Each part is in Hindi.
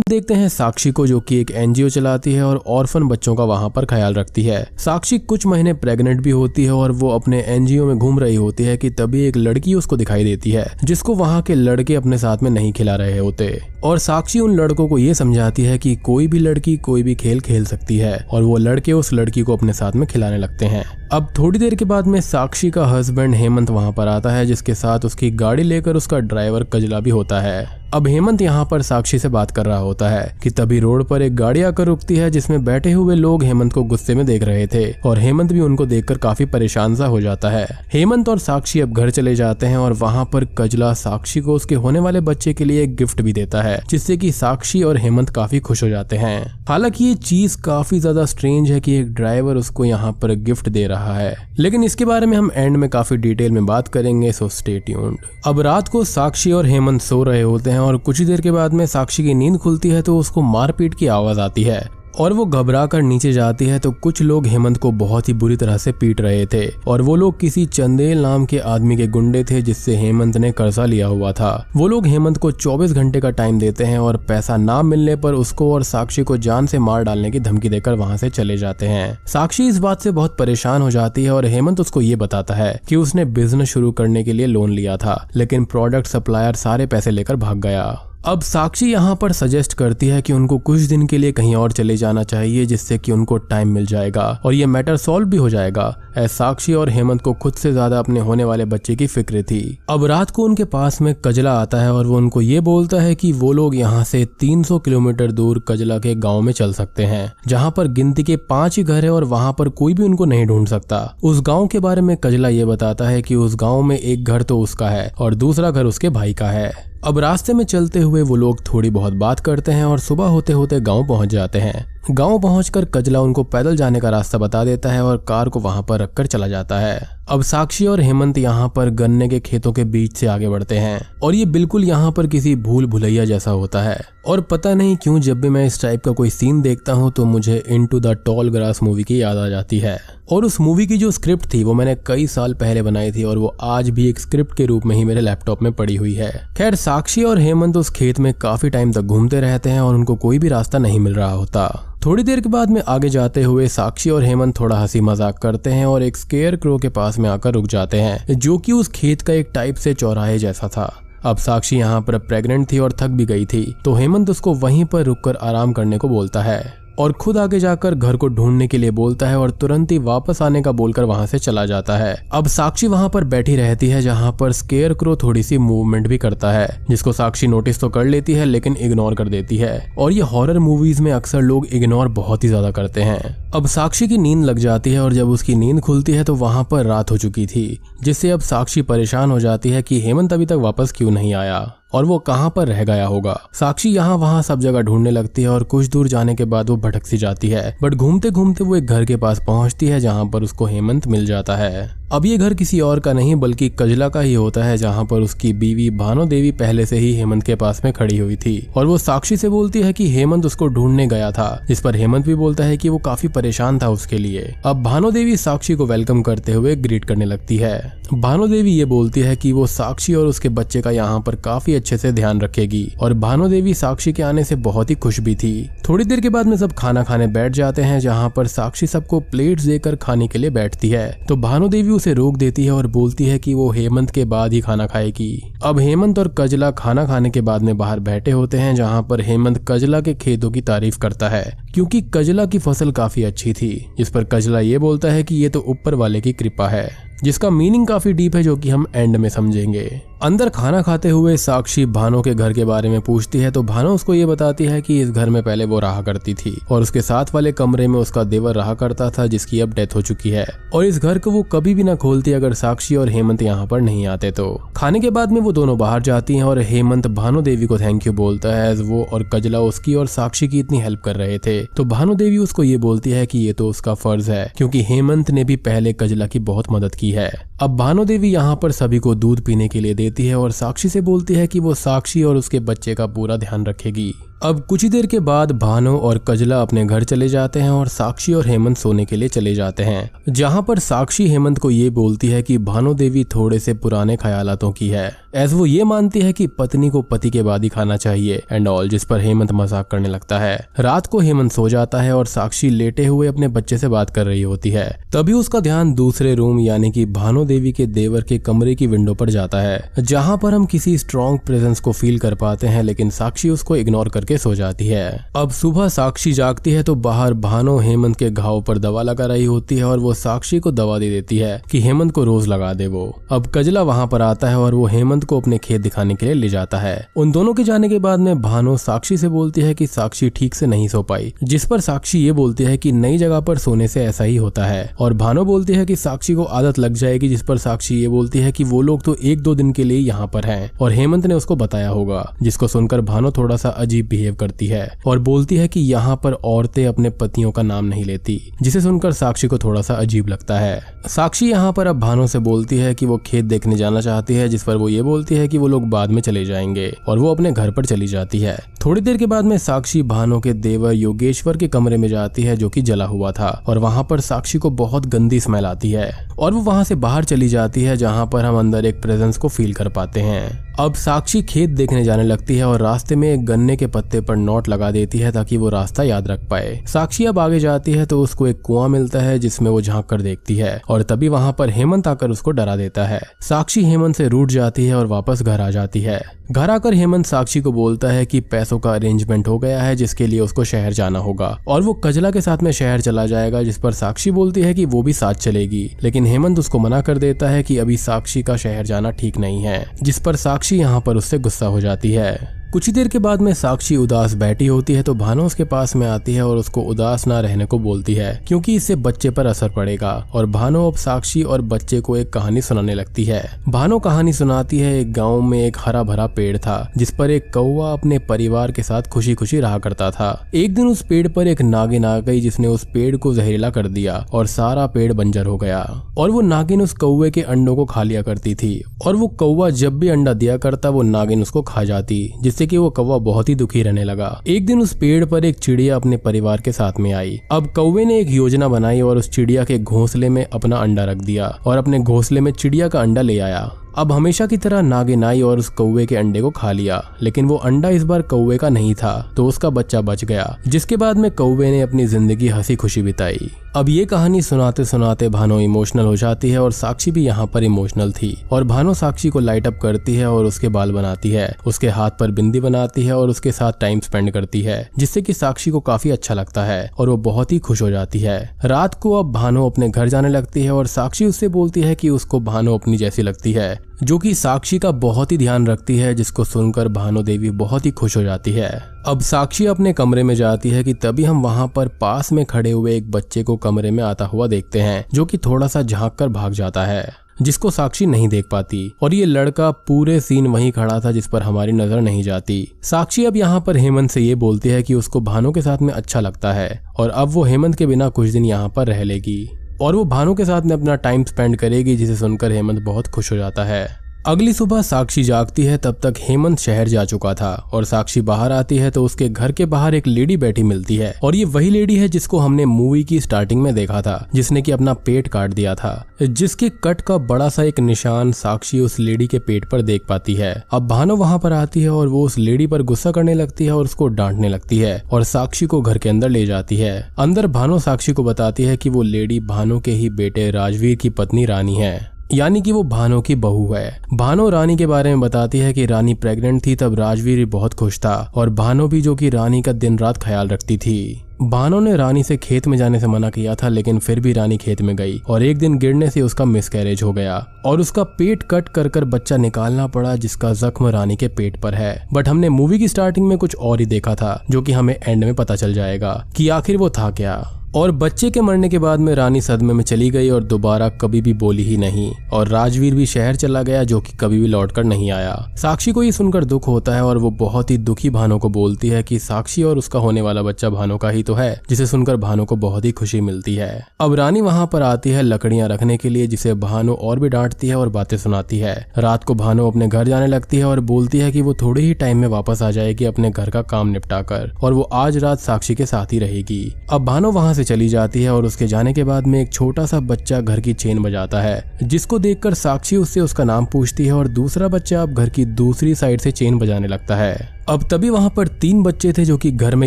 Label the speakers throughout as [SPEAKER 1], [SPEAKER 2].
[SPEAKER 1] देखते हैं साक्षी को, जो कि एक एनजीओ चलाती है और ऑर्फन बच्चों का वहां पर ख्याल रखती है। साक्षी कुछ महीने प्रेग्नेंट भी होती है और वो अपने एनजीओ में घूम रही होती है कि तभी एक लड़की उसको दिखाई देती है, जिसको वहां के लड़के अपने साथ में नहीं खिला रहे होते। और साक्षी उन लड़कों को ये समझाती है कि कोई भी लड़की कोई भी खेल खेल सकती है, और वो लड़के उस लड़की को अपने साथ में खिलाने लगते हैं। अब थोड़ी देर के बाद में साक्षी का हस्बैंड हेमंत वहां पर आता है, जिसके साथ उसकी गाड़ी लेकर उसका ड्राइवर कजला भी होता है। अब हेमंत यहाँ पर साक्षी से बात कर रहा होता है कि तभी रोड पर एक गाड़ी आकर रुकती है, जिसमें बैठे हुए लोग हेमंत को गुस्से में देख रहे थे और हेमंत भी उनको देखकर काफी परेशान सा हो जाता है। हेमंत और साक्षी अब घर चले जाते हैं और वहाँ पर कजला साक्षी को उसके होने वाले बच्चे के लिए एक गिफ्ट भी देता है, जिससे कि साक्षी और हेमंत काफी खुश हो जाते हैं। हालांकि ये चीज काफी ज्यादा स्ट्रेंज है कि एक ड्राइवर उसको यहाँ पर गिफ्ट दे रहा है, लेकिन इसके बारे में हम एंड में काफी डिटेल में बात करेंगे, सो स्टे ट्यून्ड। अब रात को साक्षी और हेमंत सो रहे होते हैं और कुछ ही देर के बाद में साक्षी की नींद खुलती है तो उसको मारपीट की आवाज आती है और वो घबरा कर नीचे जाती है तो कुछ लोग हेमंत को बहुत ही बुरी तरह से पीट रहे थे, और वो लोग किसी चंदेल नाम के आदमी के गुंडे थे, जिससे हेमंत ने कर्जा लिया हुआ था। वो लोग हेमंत को 24 घंटे का टाइम देते हैं और पैसा ना मिलने पर उसको और साक्षी को जान से मार डालने की धमकी देकर वहां से चले जाते हैं। साक्षी इस बात से बहुत परेशान हो जाती है और हेमंत उसको ये बताता है कि उसने बिजनेस शुरू करने के लिए लोन लिया था, लेकिन प्रोडक्ट सप्लायर सारे पैसे लेकर भाग गया। अब साक्षी यहाँ पर सजेस्ट करती है कि उनको कुछ दिन के लिए कहीं और चले जाना चाहिए, जिससे कि उनको टाइम मिल जाएगा और ये मैटर सॉल्व भी हो जाएगा। ऐसा साक्षी और हेमंत को खुद से ज्यादा अपने होने वाले बच्चे की फिक्र थी। अब रात को उनके पास में कजला आता है और वो उनको ये बोलता है कि वो लोग यहाँ से 300 किलोमीटर दूर कजला के गाँव में चल सकते हैं, जहाँ पर गिनती के 5 ही घर है और वहाँ पर कोई भी उनको नहीं ढूंढ सकता। उस गाँव के बारे में कजला ये बताता है कि उस गाँव में एक घर तो उसका है और दूसरा घर उसके भाई का है। अब रास्ते में चलते हुए वो लोग थोड़ी बहुत बात करते हैं और सुबह होते होते गांव पहुंच जाते हैं। गांव पहुंचकर कजला उनको पैदल जाने का रास्ता बता देता है और कार को वहां पर रखकर चला जाता है। अब साक्षी और हेमंत यहाँ पर गन्ने के खेतों के बीच से आगे बढ़ते हैं और ये बिल्कुल यहाँ पर किसी भूल भुलैया जैसा होता है, और पता नहीं क्यों जब भी मैं इस टाइप का कोई सीन देखता हूँ तो मुझे into the tall grass movie की याद आ जाती है। और उस मूवी की जो स्क्रिप्ट थी वो मैंने कई साल पहले बनाई थी और वो आज भी एक स्क्रिप्ट के रूप में ही मेरे लैपटॉप में पड़ी हुई है। खैर, साक्षी और हेमंत उस खेत में काफी टाइम तक घूमते रहते हैं और उनको कोई भी रास्ता नहीं मिल रहा होता। थोड़ी देर के बाद में आगे जाते हुए साक्षी और हेमंत थोड़ा हंसी मजाक करते हैं और एक स्केयर क्रो के पास में आकर रुक जाते हैं, जो कि उस खेत का एक टाइप से चौराहे जैसा था। अब साक्षी यहाँ पर प्रेग्नेंट थी और थक भी गई थी, तो हेमंत उसको वहीं पर रुककर आराम करने को बोलता है और खुद आगे जाकर घर को ढूंढने के लिए बोलता है और तुरंत ही वापस आने का बोलकर वहां से चला जाता है। अब साक्षी वहां पर बैठी रहती है, जहां पर स्केयर क्रो थोड़ी सी मूवमेंट भी करता है, जिसको साक्षी नोटिस तो कर लेती है लेकिन इग्नोर कर देती है, और ये हॉरर मूवीज में अक्सर लोग इग्नोर बहुत ही ज्यादा करते हैं। अब साक्षी की नींद लग जाती है और जब उसकी नींद खुलती है तो वहां पर रात हो चुकी थी, जिससे अब साक्षी परेशान हो जाती है कि हेमंत अभी तक वापस क्यों नहीं आया और वो कहां पर रह गया होगा। साक्षी यहाँ वहां सब जगह ढूंढने लगती है और कुछ दूर जाने के बाद वो भटक सी जाती है, बट घूमते घूमते वो एक घर के पास पहुंचती है, जहां पर उसको हेमंत मिल जाता है। अब ये घर किसी और का नहीं बल्कि कजला का ही होता है, जहाँ पर उसकी बीवी भानो देवी पहले से ही हेमंत के पास में खड़ी हुई थी और वो साक्षी से बोलती है कि हेमंत उसको ढूंढने गया था, जिस पर हेमंत भी बोलता है कि वो काफी परेशान था उसके लिए। अब भानो देवी साक्षी को वेलकम करते हुए ग्रीट करने लगती है। भानो देवी ये बोलती है कि वो साक्षी और उसके बच्चे का यहाँ पर काफी अच्छे से ध्यान रखेगी, और भानो देवी साक्षी के आने से बहुत ही खुश भी थी। थोड़ी देर के बाद में सब खाना खाने बैठ जाते हैं, जहाँ पर साक्षी सबको प्लेट्स देकर खाने के लिए बैठती है, तो भानो देवी उसे रोक देती है और बोलती है कि वो हेमंत के बाद ही खाना खाएगी। अब हेमंत और कजला खाना खाने के बाद में बाहर बैठे होते हैं, जहाँ पर हेमंत कजला के खेतों की तारीफ करता है क्योंकि कजला की फसल काफी अच्छी थी, जिस पर कजला ये बोलता है कि ये तो ऊपर वाले की कृपा है, जिसका मीनिंग काफी डीप है, जो कि हम एंड में समझेंगे। अंदर खाना खाते हुए साक्षी भानो के घर के बारे में पूछती है, तो भानो उसको ये बताती है कि इस घर में पहले वो रहा करती थी और उसके साथ वाले कमरे में उसका देवर रहा करता था, जिसकी अब डेथ हो चुकी है, और इस घर को वो कभी भी ना खोलती अगर साक्षी और हेमंत यहाँ पर नहीं आते तो। खाने के बाद में वो दोनों बाहर जाती हैं और हेमंत भानो देवी को थैंक यू बोलता है, एज वो और कजला उसकी और साक्षी की इतनी हेल्प कर रहे थे। तो भानो देवी उसको ये बोलती है कि ये तो उसका फर्ज है, क्योंकि हेमंत ने भी पहले कजला की बहुत मदद की है। अब भानु देवी यहाँ पर सभी को दूध पीने के लिए देती है और साक्षी से बोलती है कि वो साक्षी और उसके बच्चे का पूरा ध्यान रखेगी। अब कुछ ही देर के बाद भानु और कजला अपने घर चले जाते हैं और साक्षी और हेमंत सोने के लिए चले जाते हैं, जहां पर साक्षी हेमंत को ये बोलती है कि भानु देवी थोड़े से पुराने ख्यालातों की है, एज वो ये मानती है कि पत्नी को पति के बाद ही खाना चाहिए एंड ऑल, जिस पर हेमंत मजाक करने लगता है। रात को हेमंत सो जाता है और साक्षी लेटे हुए अपने बच्चे से बात कर रही होती है। तभी उसका ध्यान दूसरे रूम यानी कि भानु देवी के देवर के कमरे की विंडो पर जाता है, जहाँ पर हम किसी स्ट्रॉन्ग प्रेजेंस को फील कर पाते हैं, लेकिन साक्षी उसको इग्नोर करके सो जाती है। अब सुबह साक्षी जागती है तो बाहर भानु हेमंत के घाव पर दवा लगा रही होती है और वो साक्षी को दवा दे देती है कि हेमंत को रोज लगा दे वो। अब कजला वहाँ पर आता है और वो हेमंत को अपने खेत दिखाने के लिए ले जाता है। उन दोनों के जाने के बाद में भानु साक्षी से बोलती है कि साक्षी ठीक से नहीं सो पाई, जिस पर साक्षी ये बोलती है कि नई जगह पर सोने से ऐसा ही होता है, और भानु बोलती है कि साक्षी को आदत लग जाएगी, जिस पर साक्षी ये बोलती है कि वो लोग तो 1-2 दिन के लिए यहाँ पर हैं और हेमंत ने उसको बताया होगा, जिसको सुनकर भानु थोड़ा सा अजीब बिहेव करती है और बोलती है कि यहाँ पर औरतें अपने पतियों का नाम नहीं लेती, जिसे सुनकर साक्षी को थोड़ा सा अजीब लगता है। साक्षी यहाँ पर अब भानु से बोलती है कि वो खेत देखने जाना चाहती है, जिस पर वो ये बोलती है कि वो लोग बाद में चले जाएंगे और वो अपने घर पर चली जाती है। थोड़ी देर के बाद में साक्षी भानु के देवर योगेश्वर के कमरे में जाती है, जो कि जला हुआ था, और वहाँ पर साक्षी को बहुत गंदी स्मेल आती है और वो वहाँ से बाहर चली जाती है, जहाँ पर हम अंदर एक प्रेजेंस को फील कर पाते हैं। अब साक्षी खेत देखने जाने लगती है और रास्ते में एक गन्ने के पत्ते पर नोट लगा देती है ताकि वो रास्ता याद रख पाए। साक्षी अब आगे जाती है तो उसको एक कुआं मिलता है, जिसमें वो झांक कर देखती है और तभी वहाँ पर हेमंत आकर उसको डरा देता है। साक्षी हेमंत से रूठ जाती है और वापस घर आ जाती है। घर आकर हेमंत साक्षी को बोलता है कि पैसों का अरेंजमेंट हो गया है, जिसके लिए उसको शहर जाना होगा और वो कजला के साथ में शहर चला जाएगा, जिस पर साक्षी बोलती है कि वो भी साथ चलेगी, लेकिन हेमंत उसको मना कर देता है कि अभी साक्षी का शहर जाना ठीक नहीं है, जिस पर साक्षी यहाँ पर उससे गुस्सा हो जाती है। कुछ ही देर के बाद में साक्षी उदास बैठी होती है तो भानु उसके पास में आती है और उसको उदास ना रहने को बोलती है, क्योंकि इससे बच्चे पर असर पड़ेगा, और भानु अब साक्षी और बच्चे को एक कहानी सुनाने लगती है। भानु कहानी सुनाती है, एक गांव में एक हरा भरा पेड़ था, जिस पर एक कौवा अपने परिवार के साथ खुशी खुशी रहा करता था। एक दिन उस पेड़ पर एक नागिन आ गई, जिसने उस पेड़ को जहरीला कर दिया और सारा पेड़ बंजर हो गया, और वो नागिन उस कौवे के अंडों को खा लिया करती थी, और वो कौवा जब भी अंडा दिया करता वो नागिन उसको खा जाती, जिससे कि वो कौवा बहुत ही दुखी रहने लगा। एक दिन उस पेड़ पर एक चिड़िया अपने परिवार के साथ में आई। अब कौवे ने एक योजना बनाई और उस चिड़िया के घोंसले में अपना अंडा रख दिया और अपने घोंसले में चिड़िया का अंडा ले आया। अब हमेशा की तरह नागिन आई और उस कौवे के अंडे को खा लिया, लेकिन वो अंडा इस बार कौवे का नहीं था, तो उसका बच्चा बच गया, जिसके बाद में कौवे ने अपनी जिंदगी हंसी खुशी बिताई। अब ये कहानी सुनाते सुनाते भानु इमोशनल हो जाती है और साक्षी भी यहाँ पर इमोशनल थी, और भानु साक्षी को लाइट अप करती है और उसके बाल बनाती है, उसके हाथ पर बिंदी बनाती है और उसके साथ टाइम स्पेंड करती है, जिससे कि साक्षी को काफी अच्छा लगता है और वो बहुत ही खुश हो जाती है। रात को अब भानु अपने घर जाने लगती है और साक्षी उससे बोलती है कि उसको भानु अपनी जैसी लगती है, जो कि साक्षी का बहुत ही ध्यान रखती है, जिसको सुनकर भानु देवी बहुत ही खुश हो जाती है। अब साक्षी अपने कमरे में जाती है कि तभी हम वहाँ पर पास में खड़े हुए एक बच्चे को कमरे में आता हुआ देखते हैं, जो कि थोड़ा सा झांक कर भाग जाता है, जिसको साक्षी नहीं देख पाती, और ये लड़का पूरे सीन वहीं खड़ा था, जिस पर हमारी नजर नहीं जाती। साक्षी अब यहाँ पर हेमंत से ये बोलती है कि उसको भानु के साथ में अच्छा लगता है और अब वो हेमंत के बिना कुछ दिन यहाँ पर रह लेगी और वो भानु के साथ में अपना टाइम स्पेंड करेगी, जिसे सुनकर हेमंत बहुत खुश हो जाता है। अगली सुबह साक्षी जागती है, तब तक हेमंत शहर जा चुका था और साक्षी बाहर आती है तो उसके घर के बाहर एक लेडी बैठी मिलती है, और ये वही लेडी है जिसको हमने मूवी की स्टार्टिंग में देखा था, जिसने कि अपना पेट काट दिया था, जिसके कट का बड़ा सा एक निशान साक्षी उस लेडी के पेट पर देख पाती है। अब भानु वहाँ पर आती है और वो उस लेडी पर गुस्सा करने लगती है और उसको डांटने लगती है और साक्षी को घर के अंदर ले जाती है। अंदर भानु साक्षी को बताती है कि वो लेडी भानु के ही बेटे राजवीर की पत्नी रानी है, यानी कि वो भानु की बहू है। भानु रानी के बारे में बताती है कि रानी प्रेग्नेंट थी, तब राजवीर बहुत खुश था और भानु भी, जो कि रानी का दिन रात ख्याल रखती थी। भानु ने रानी से खेत में जाने से मना किया था, लेकिन फिर भी रानी खेत में गई और एक दिन गिरने से उसका मिसकैरेज हो गया और उसका पेट कट कर कर बच्चा निकालना पड़ा, जिसका जख्म रानी के पेट पर है। बट हमने मूवी की स्टार्टिंग में कुछ और ही देखा था, जो कि हमें एंड में पता चल जाएगा कि आखिर वो था क्या। और बच्चे के मरने के बाद में रानी सदमे में चली गई और दोबारा कभी भी बोली ही नहीं। और राजवीर भी शहर चला गया, जो कि कभी भी लौटकर नहीं आया। साक्षी को ये सुनकर दुख होता है और वो बहुत ही दुखी भानु को बोलती है कि साक्षी और उसका होने वाला बच्चा भानु का ही तो है, जिसे सुनकर भानु को बहुत ही खुशी मिलती है। अब रानी वहाँ पर आती है लकड़ियाँ रखने के लिए, जिसे भानु और भी डांटती है और बातें सुनाती है। रात को भानु अपने घर जाने लगती है और बोलती है कि वो थोड़े ही टाइम में वापस आ जाएगी अपने घर का काम निपटा कर, और वो आज रात साक्षी के साथ ही रहेगी। अब भानु वहाँ से चली जाती है और उसके जाने के बाद में एक छोटा सा बच्चा घर की चेन बजाता है, जिसको देखकर साक्षी उससे उसका नाम पूछती है और दूसरा बच्चा अब घर की दूसरी साइड से चेन बजाने लगता है। अब तभी वहाँ पर 3 बच्चे थे जो कि घर में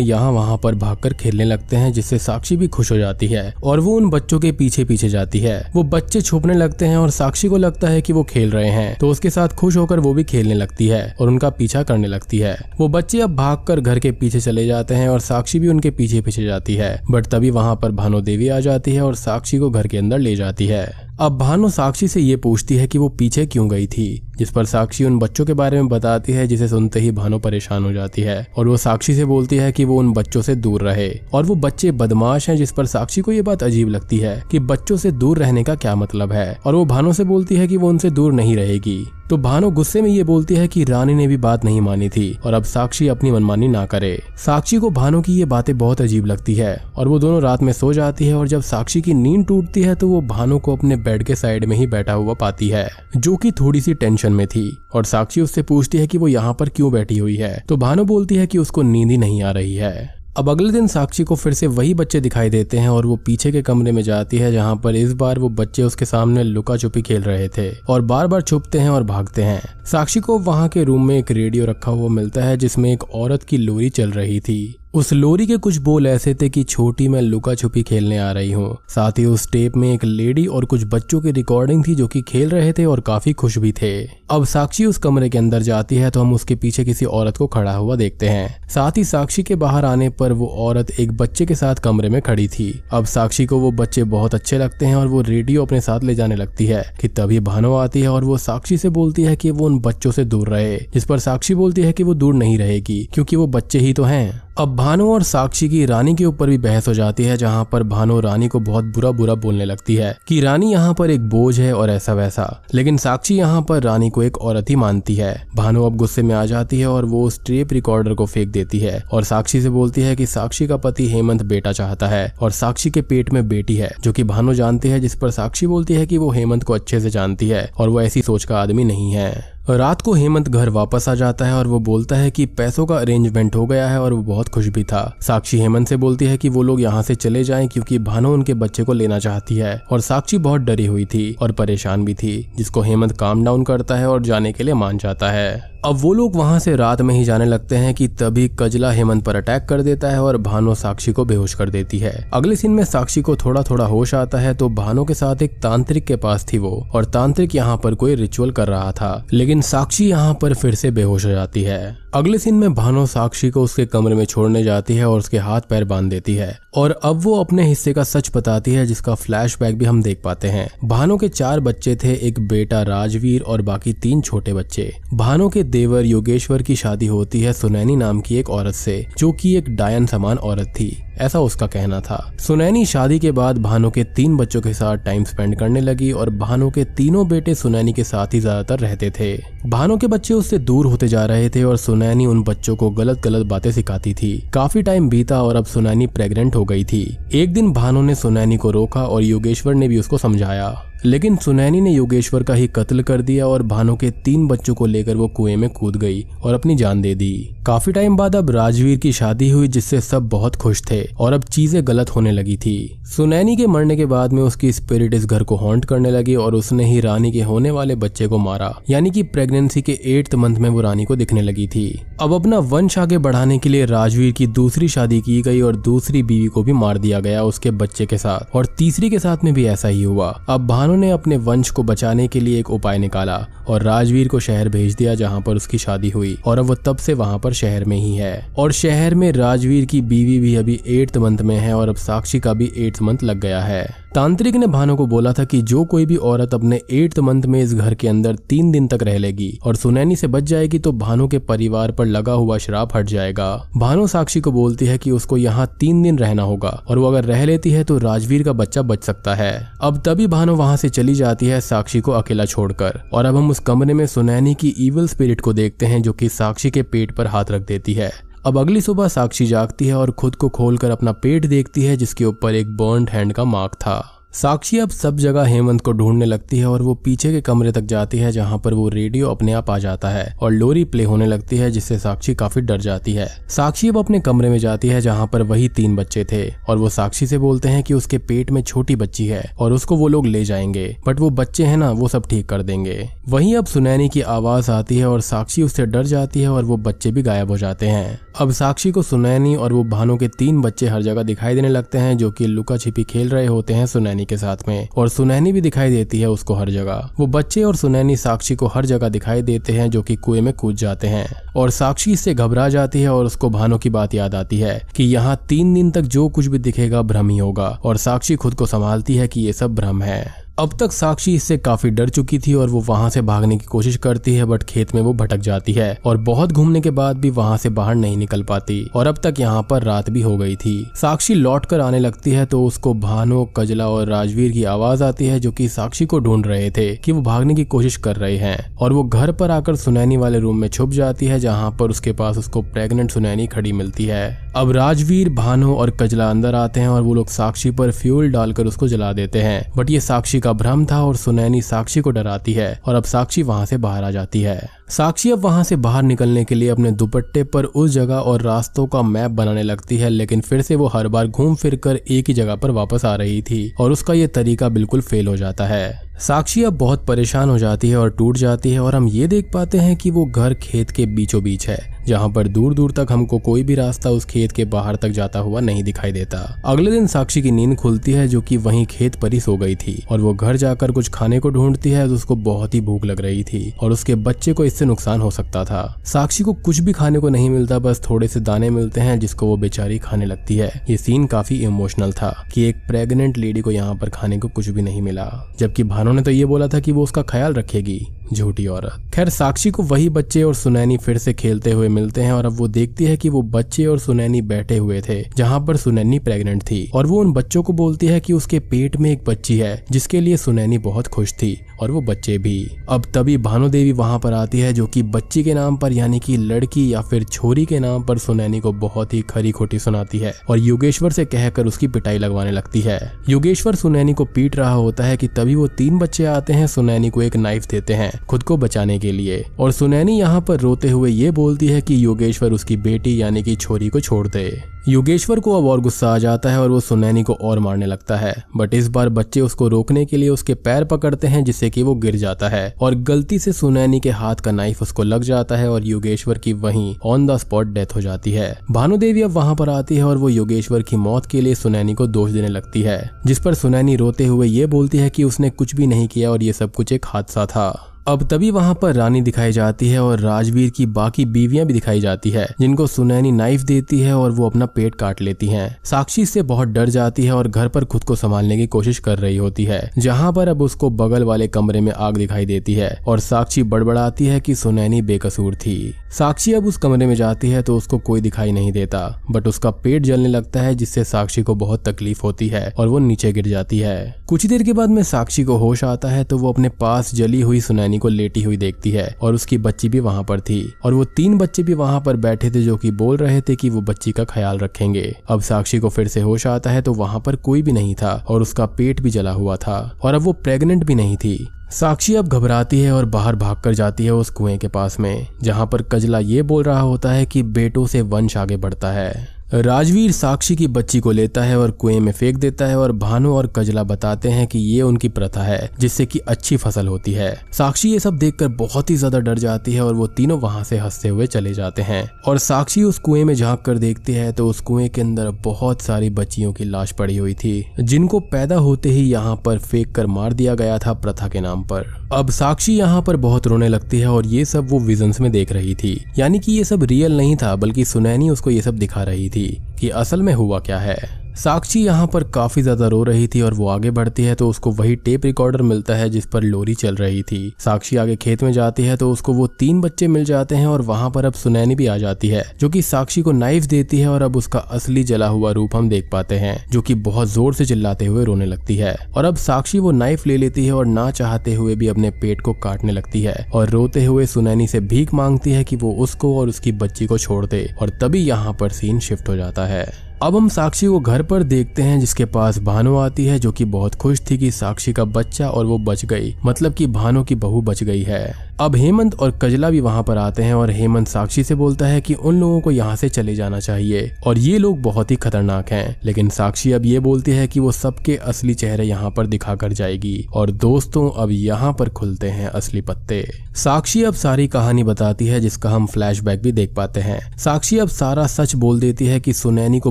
[SPEAKER 1] यहाँ वहाँ पर भागकर खेलने लगते हैं, जिससे साक्षी भी खुश हो जाती है और वो उन बच्चों के पीछे पीछे जाती है। वो बच्चे छुपने लगते हैं और साक्षी को लगता है कि वो खेल रहे हैं, तो उसके साथ खुश होकर वो भी खेलने लगती है और उनका पीछा करने लगती है। वो बच्चे अब भागकर घर के पीछे चले जाते हैं और साक्षी भी उनके पीछे पीछे जाती है। बट तभी वहाँ पर भानु देवी आ जाती है और साक्षी को घर के अंदर ले जाती है। अब भानु साक्षी से ये पूछती है कि वो पीछे क्यों गई थी, जिस पर साक्षी उन बच्चों के बारे में बताती है, जिसे सुनते ही भानु परेशान हो जाती है और वो साक्षी से बोलती है कि वो उन बच्चों से दूर रहे और वो बच्चे बदमाश हैं, जिस पर साक्षी को ये बात अजीब लगती है कि बच्चों से दूर रहने का क्या मतलब है, और वो भानु से बोलती है कि वो उनसे दूर नहीं रहेगी। तो भानु गुस्से में ये बोलती है कि रानी ने भी बात नहीं मानी थी और अब साक्षी अपनी मनमानी ना करे। साक्षी को भानु की ये बातें बहुत अजीब लगती है और वो दोनों रात में सो जाती है, और जब साक्षी की नींद टूटती है तो वो भानु को अपने बेड के साइड में ही बैठा हुआ पाती है, जो कि थोड़ी सी टेंशन में थी। और साक्षी उससे पूछती है कि वो यहाँ पर क्यों बैठी हुई है, तो भानु बोलती है कि उसको नींद ही नहीं आ रही है। अब अगले दिन साक्षी को फिर से वही बच्चे दिखाई देते हैं और वो पीछे के कमरे में जाती है, जहाँ पर इस बार वो बच्चे उसके सामने लुका छुपी खेल रहे थे और बार बार छुपते हैं और भागते हैं। साक्षी को वहाँ के रूम में एक रेडियो रखा हुआ मिलता है, जिसमें एक औरत की लोरी चल रही थी। उस लोरी के कुछ बोल ऐसे थे कि छोटी मैं लुका छुपी खेलने आ रही हूँ। साथ ही उस टेप में एक लेडी और कुछ बच्चों की रिकॉर्डिंग थी, जो कि खेल रहे थे और काफी खुश भी थे। अब साक्षी उस कमरे के अंदर जाती है तो हम उसके पीछे किसी औरत को खड़ा हुआ देखते हैं। साथ ही साक्षी के बाहर आने पर वो औरत एक बच्चे के साथ कमरे में खड़ी थी। अब साक्षी को वो बच्चे बहुत अच्छे लगते हैं और वो रेडियो अपने साथ ले जाने लगती है कि तभी भानु आती है और वो साक्षी से बोलती है कि वो उन बच्चों से दूर रहे, जिस पर साक्षी बोलती है कि वो दूर नहीं रहेगी क्योंकि वो बच्चे ही तो हैं। अब भानु और साक्षी की रानी के ऊपर भी बहस हो जाती है, जहाँ पर भानु रानी को बहुत बुरा बुरा बोलने लगती है कि रानी यहाँ पर एक बोझ है और ऐसा वैसा, लेकिन साक्षी यहाँ पर रानी को एक औरत ही मानती है। भानु अब गुस्से में आ जाती है और वो उस टेप रिकॉर्डर को फेंक देती है और साक्षी से बोलती है कि साक्षी का पति हेमंत बेटा चाहता है और साक्षी के पेट में बेटी है, जो कि भानु जानती है, जिस पर साक्षी बोलती है कि वो हेमंत को अच्छे से जानती है और वो ऐसी सोच का आदमी नहीं है। रात को हेमंत घर वापस आ जाता है और वो बोलता है कि पैसों का अरेंजमेंट हो गया है और वो बहुत खुश भी था। साक्षी हेमंत से बोलती है कि वो लोग यहाँ से चले जाएं क्योंकि भानु उनके बच्चे को लेना चाहती है, और साक्षी बहुत डरी हुई थी और परेशान भी थी, जिसको हेमंत काम डाउन करता है और जाने के लिए मान जाता है। अब वो लोग वहाँ से रात में ही जाने लगते हैं कि तभी कजला हेमंत पर अटैक कर देता है और भानु साक्षी को बेहोश कर देती है। अगले सीन में साक्षी को थोड़ा थोड़ा होश आता है तो भानु के साथ एक तांत्रिक के पास थी वो, और तांत्रिक यहाँ पर कोई रिचुअल कर रहा था, लेकिन साक्षी यहाँ पर फिर से बेहोश हो जाती है। अगले सीन में भानु साक्षी को उसके कमरे में छोड़ने जाती है और उसके हाथ पैर बांध देती है और अब वो अपने हिस्से का सच बताती है, जिसका फ्लैशबैक भी हम देख पाते हैं। भानु के 4 बच्चे थे, एक बेटा राजवीर और बाकी 3 छोटे बच्चे। भानु के देवर योगेश्वर की शादी होती है सुनैनी नाम की एक औरत से, जो कि एक डायन समान औरत थी, ऐसा उसका कहना था। सुनैनी शादी के बाद भानु के 3 बच्चों के साथ टाइम स्पेंड करने लगी और भानु के तीनों बेटे सुनैनी के साथ ही ज्यादातर रहते थे। भानु के बच्चे उससे दूर होते जा रहे थे और सुनैनी उन बच्चों को गलत गलत बातें सिखाती थी। काफी टाइम बीता और अब सुनैनी प्रेग्नेंट हो गई थी। एक दिन भानु ने सुनैनी को रोका और योगेश्वर ने भी उसको समझाया, लेकिन सुनैनी ने योगेश्वर का ही कत्ल कर दिया और भानु के 3 बच्चों को लेकर वो कुएं में कूद गई और अपनी जान दे दी। काफी टाइम बाद अब राजवीर की शादी हुई, जिससे सब बहुत खुश थे और अब चीजें गलत होने लगी थी। सुनैनी के मरने के बाद में उसकी स्पिरिट इस घर को हॉन्ट करने लगी और उसने ही रानी के होने वाले बच्चे को मारा, यानी कि प्रेगनेंसी के 8th मंथ में वो रानी को दिखने लगी थी। अब अपना वंश आगे बढ़ाने के लिए राजवीर की दूसरी शादी की गई और दूसरी बीवी को भी मार दिया गया उसके बच्चे के साथ, और तीसरी के साथ में भी ऐसा ही हुआ। अब भानु ने अपने वंश को बचाने के लिए एक उपाय निकाला और राजवीर को शहर भेज दिया जहाँ पर उसकी शादी हुई, और अब वो तब से वहाँ पर शहर में ही है। और शहर में राजवीर की बीवी भी अभी 8th मंथ में है और अब साक्षी का भी 8th मंथ लग गया है। तांत्रिक ने भानु को बोला था कि जो कोई भी औरत अपने 8th मंथ में इस घर के अंदर 3 दिन तक रह लेगी और सुनैनी से बच जाएगी तो भानु के परिवार पर लगा हुआ श्राप हट जाएगा। भानु साक्षी को बोलती है कि उसको यहाँ 3 दिन रहना होगा और वो अगर रह लेती है तो राजवीर का बच्चा बच सकता है। अब तभी भानु वहाँ से चली जाती है साक्षी को अकेला छोड़कर, और अब हम उस कमरे में सुनैनी की इविल स्पिरिट को देखते हैं जो कि साक्षी के पेट पर हाथ रख देती है। अब अगली सुबह साक्षी जागती है और खुद को खोलकर अपना पेट देखती है जिसके ऊपर एक बर्न्ड हैंड का मार्क था। साक्षी अब सब जगह हेमंत को ढूंढने लगती है और वो पीछे के कमरे तक जाती है जहां पर वो रेडियो अपने आप आ जाता है और लोरी प्ले होने लगती है जिससे साक्षी काफी डर जाती है। साक्षी अब अपने कमरे में जाती है जहां पर वही 3 बच्चे थे और वो साक्षी से बोलते हैं कि उसके पेट में छोटी बच्ची है और उसको वो लोग ले जाएंगे, बट वो बच्चे हैं ना, वो सब ठीक कर देंगे। वहीं अब सुनैनी की आवाज आती है और साक्षी उससे डर जाती है और वो बच्चे भी गायब हो जाते हैं। अब साक्षी को सुनैनी और वो भानु के 3 बच्चे हर जगह दिखाई देने लगते हैं जो कि लुका छिपी खेल रहे होते हैं सुनैनी के साथ में, और सुनैनी भी दिखाई देती है उसको हर जगह। वो बच्चे और सुनैनी साक्षी को हर जगह दिखाई देते हैं जो कि कुएं में कूद जाते हैं और साक्षी इससे घबरा जाती है और उसको भानु की बात याद आती है कि यहाँ 3 दिन तक जो कुछ भी दिखेगा भ्रम ही होगा, और साक्षी खुद को संभालती है कि ये सब भ्रम है। अब तक साक्षी इससे काफी डर चुकी थी और वो वहां से भागने की कोशिश करती है, बट खेत में वो भटक जाती है और बहुत घूमने के बाद भी वहां से बाहर नहीं निकल पाती, और अब तक यहाँ पर रात भी हो गई थी। साक्षी लौट कर आने लगती है तो उसको भानु, कजला और राजवीर की आवाज आती है जो कि साक्षी को ढूंढ रहे थे कि वो भागने की कोशिश कर रहे हैं, और वो घर पर आकर सुनैनी वाले रूम में छुप जाती है जहाँ पर उसके पास उसको प्रेग्नेंट सुनैनी खड़ी मिलती है। अब राजवीर, भानु और कजला अंदर आते हैं और वो लोग साक्षी पर फ्यूल डालकर उसको जला देते हैं, बट ये साक्षी का भ्रम था और सुनैनी साक्षी को डराती है और अब साक्षी वहां से बाहर आ जाती है। साक्षी अब वहां से बाहर निकलने के लिए अपने दुपट्टे पर उस जगह और रास्तों का मैप बनाने लगती है, लेकिन फिर से वो हर बार घूम फिर कर एक ही जगह पर वापस आ रही थी और उसका ये तरीका बिल्कुल फेल हो जाता है। साक्षी अब बहुत परेशान हो जाती है और टूट जाती है, और हम ये देख पाते हैं कि वो घर खेत के बीचों बीच है जहाँ पर दूर दूर तक हमको कोई भी रास्ता उस खेत के बाहर तक जाता हुआ नहीं दिखाई देता। अगले दिन साक्षी की नींद खुलती है जो कि वहीं खेत पर ही सो गई थी, और वो घर जाकर कुछ खाने को ढूंढती है तो उसको बहुत ही भूख लग रही थी और उसके बच्चे को इससे नुकसान हो सकता था। साक्षी को कुछ भी खाने को नहीं मिलता, बस थोड़े से दाने मिलते हैं जिसको वो बेचारी खाने लगती है। ये सीन काफी इमोशनल था कि एक प्रेग्नेंट लेडी को यहाँ पर खाने को कुछ भी नहीं मिला, जबकि भानु ने तो ये बोला था कि वो उसका ख्याल रखेगी, झूठी औरत। खैर, साक्षी को वही बच्चे और सुनैनी फिर से खेलते हुए मिलते हैं और अब वो देखती है कि वो बच्चे और सुनैनी बैठे हुए थे जहाँ पर सुनैनी प्रेग्नेंट थी, और वो उन बच्चों को बोलती है कि उसके पेट में एक बच्ची है, जिसके लिए सुनैनी बहुत खुश थी और वो बच्चे भी। अब तभी भानु देवी वहां पर आती है जो कि बच्ची के नाम पर यानी कि लड़की या फिर छोरी के नाम पर सुनैनी को बहुत ही खरी खोटी सुनाती है और योगेश्वर से कहकर उसकी पिटाई लगवाने लगती है। योगेश्वर सुनैनी को पीट रहा होता है कि तभी वो 3 बच्चे आते हैं, सुनैनी को एक नाइफ देते हैं खुद को बचाने के लिए, और सुनैनी यहाँ पर रोते हुए ये बोलती है कि योगेश्वर उसकी बेटी यानी कि छोरी को छोड़ दे। योगेश्वर को अब और गुस्सा आ जाता है और वो सुनैनी को और मारने लगता है, बट इस बार बच्चे उसको रोकने के लिए उसके पैर पकड़ते हैं जिससे कि वो गिर जाता है और गलती से सुनैनी के हाथ का नाइफ उसको लग जाता है और योगेश्वर की वहीं ऑन द स्पॉट डेथ हो जाती है। भानु देवी अब वहां पर आती है और वो योगेश्वर की मौत के लिए सुनैनी को दोष देने लगती है, जिस पर सुनैनी रोते हुए ये बोलती है कि उसने कुछ भी नहीं किया और ये सब कुछ एक हादसा था। अब तभी वहां पर रानी दिखाई जाती है और राजवीर की बाकी बीवियां भी दिखाई जाती है, जिनको सुनैनी नाइफ देती है और वो अपना पेट काट लेती हैं। साक्षी इससे बहुत डर जाती है और घर पर खुद को संभालने की कोशिश कर रही होती है, जहां पर अब उसको बगल वाले कमरे में आग दिखाई देती है और साक्षी बड़बड़ाती है कि सुनैनी बेकसूर थी। साक्षी अब उस कमरे में जाती है तो उसको कोई दिखाई नहीं देता, बट उसका पेट जलने लगता है जिससे साक्षी को बहुत तकलीफ होती है और वो नीचे गिर जाती है। कुछ देर के बाद में साक्षी को होश आता है तो वो अपने पास जली हुई सुनैनी को लेटी हुई देखती है और उसकी बच्ची भी वहां पर थी और वो 3 बच्चे भी वहां पर बैठे थे जो कि बोल रहे थे कि वो बच्ची का ख्याल रखेंगे। अब साक्षी को फिर से होश आता है तो वहां पर कोई भी नहीं था और उसका पेट भी जला हुआ था और अब वो प्रेग्नेंट भी नहीं थी। साक्षी अब घबराती है और बाहर भागकर जाती है उस कुएं के पास में, जहां पर कजला ये बोल रहा होता है कि बेटों से वंश आगे बढ़ता है। राजवीर साक्षी की बच्ची को लेता है और कुएं में फेंक देता है और भानु और कजला बताते हैं कि ये उनकी प्रथा है जिससे कि अच्छी फसल होती है। साक्षी ये सब देखकर बहुत ही ज्यादा डर जाती है और वो तीनों वहां से हंसते हुए चले जाते हैं और साक्षी उस कुएं में झांक कर देखती है तो उस कुएं के अंदर बहुत सारी बच्चियों की लाश पड़ी हुई थी, जिनको पैदा होते ही यहाँ पर फेंक कर मार दिया गया था प्रथा के नाम पर। अब साक्षी यहाँ पर बहुत रोने लगती है और ये सब वो विजन्स में देख रही थी, यानी कि ये सब रियल नहीं था बल्कि सुनैनी उसको ये सब दिखा रही थी। थी कि असल में हुआ क्या है। साक्षी यहाँ पर काफी ज्यादा रो रही थी और वो आगे बढ़ती है तो उसको वही टेप रिकॉर्डर मिलता है जिस पर लोरी चल रही थी। साक्षी आगे खेत में जाती है तो उसको वो 3 बच्चे मिल जाते हैं और वहाँ पर अब सुनैनी भी आ जाती है जो कि साक्षी को नाइफ देती है और अब उसका असली जला हुआ रूप हम देख पाते हैं जो कि बहुत जोर से चिल्लाते हुए रोने लगती है। और अब साक्षी वो नाइफ ले लेती है और ना चाहते हुए भी अपने पेट को काटने लगती है और रोते हुए सुनैनी से भीख मांगती है कि वो उसको और उसकी बच्ची को छोड़ दे। और तभी यहाँ पर सीन शिफ्ट हो जाता है। अब हम साक्षी को घर पर देखते हैं जिसके पास भानु आती है जो कि बहुत खुश थी कि साक्षी का बच्चा और वो बच गई, मतलब कि भानु की बहू बच गई है। अब हेमंत और कजला भी वहाँ पर आते हैं और हेमंत साक्षी से बोलता है कि उन लोगों को यहाँ से चले जाना चाहिए और ये लोग बहुत ही खतरनाक हैं। लेकिन साक्षी अब ये बोलती है कि वो सबके असली चेहरे यहाँ पर दिखा कर जाएगी। और दोस्तों अब यहाँ पर खुलते हैं असली पत्ते। साक्षी अब सारी कहानी बताती है जिसका हम फ्लैशबैक भी देख पाते हैं। साक्षी अब सारा सच बोल देती है कि सुनैनी को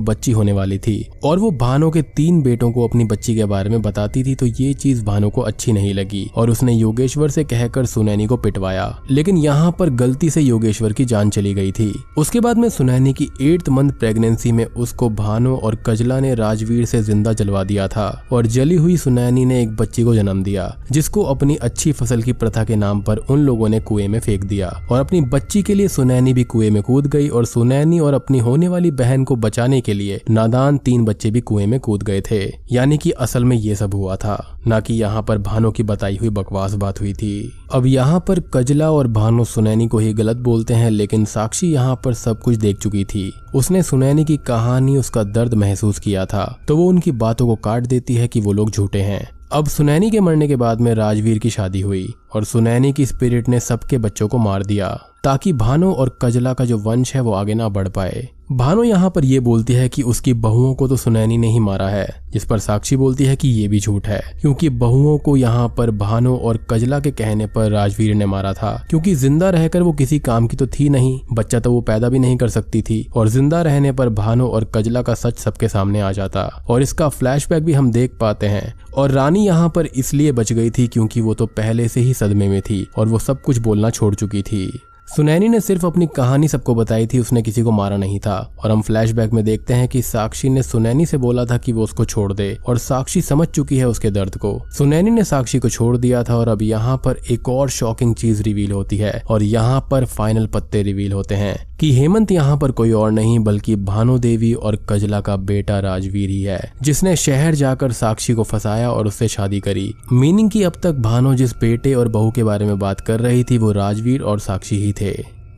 [SPEAKER 1] बच्ची होने वाली थी और वो भानु के 3 बेटों को अपनी बच्ची के बारे में बताती थी। तो ये चीज भानु को अच्छी नहीं लगी और उसने योगेश्वर से कहकर सुनैनी को पिटवाया। लेकिन यहाँ पर गलती से योगेश्वर की जान चली गई थी। उसके बाद में सुनैनी की 8th मंथ प्रेगनेंसी में उसको भानु और कजला ने राजवीर से जिंदा जलवा दिया था और जली हुई सुनैनी ने एक बच्ची को जन्म दिया जिसको अपनी अच्छी फसल की प्रथा के नाम पर उन लोगों ने कुएं में फेंक दिया। और अपनी बच्ची के लिए सुनैनी भी कुएं में कूद गई और सुनैनी और अपनी होने वाली बहन को बचाने के लिए नादान 3 बच्चे भी कुएं में कूद गए थे। यानी कि असल में ये सब हुआ था, ना कि यहाँ पर भानु की बताई हुई बकवास बात हुई थी। अब यहाँ पर कजला और भानु सुनैनी को ही गलत बोलते हैं लेकिन साक्षी यहाँ पर सब कुछ देख चुकी थी। उसने सुनैनी की कहानी, उसका दर्द महसूस किया था तो वो उनकी बातों को काट देती है कि वो लोग झूठे हैं। अब सुनैनी के मरने के बाद में राजवीर की शादी हुई और सुनैनी की स्पिरिट ने सबके बच्चों को मार दिया ताकि भानु और कजला का जो वंश है वो आगे ना बढ़ पाए। भानु यहाँ पर ये बोलती है कि उसकी बहुओं को तो सुनैनी ने ही मारा है, जिस पर साक्षी बोलती है कि ये भी झूठ है क्योंकि बहुओं को यहाँ पर भानु और कजला के कहने पर राजवीर ने मारा था क्योंकि जिंदा रहकर वो किसी काम की तो थी नहीं, बच्चा तो वो पैदा भी नहीं कर सकती थी और जिंदा रहने पर भानु और कजला का सच सबके सामने आ जाता। और इसका फ्लैशबैक भी हम देख पाते हैं। और रानी यहाँ पर इसलिए बच गई थी क्योंकि वो तो पहले से ही सदमे में थी और वो सब कुछ बोलना छोड़ चुकी थी। सुनैनी ने सिर्फ अपनी कहानी सबको बताई थी, उसने किसी को मारा नहीं था। और हम फ्लैशबैक में देखते हैं कि साक्षी ने सुनैनी से बोला था कि वो उसको छोड़ दे और साक्षी समझ चुकी है उसके दर्द को। सुनैनी ने साक्षी को छोड़ दिया था और अब यहाँ पर एक और शॉकिंग चीज रिवील होती है और यहाँ पर फाइनल पत्ते रिवील होते हैं कि हेमंत यहाँ पर कोई और नहीं बल्कि भानु देवी और कजला का बेटा राजवीर ही है जिसने शहर जाकर साक्षी को फंसाया और उससे शादी करी। मीनिंग कि अब तक भानु जिस बेटे और बहू के बारे में बात कर रही थी वो राजवीर और साक्षी ही थे।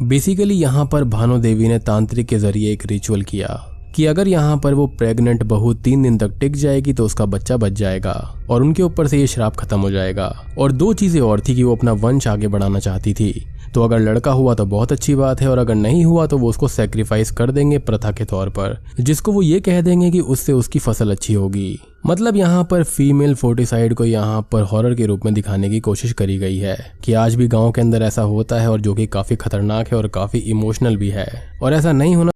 [SPEAKER 1] बेसिकली यहाँ पर भानु देवी ने तांत्रिक के जरिए एक रिचुअल किया कि अगर यहाँ पर वो प्रेग्नेंट बहू 3 दिन तक टिक जाएगी तो उसका बच्चा बच जाएगा और उनके ऊपर से ये श्राप खत्म हो जाएगा। और 2 चीजें और थी कि वो अपना वंश आगे बढ़ाना चाहती थी, तो अगर लड़का हुआ तो बहुत अच्छी बात है और अगर नहीं हुआ तो वो उसको सैक्रिफाइस कर देंगे प्रथा के तौर पर, जिसको वो ये कह देंगे कि उससे उसकी फसल अच्छी होगी। मतलब यहाँ पर फीमेल फोर्टिसाइड को यहाँ पर हॉरर के रूप में दिखाने की कोशिश करी गई है कि आज भी गांव के अंदर ऐसा होता है और जो कि काफी खतरनाक है और काफी इमोशनल भी है और ऐसा नहीं होना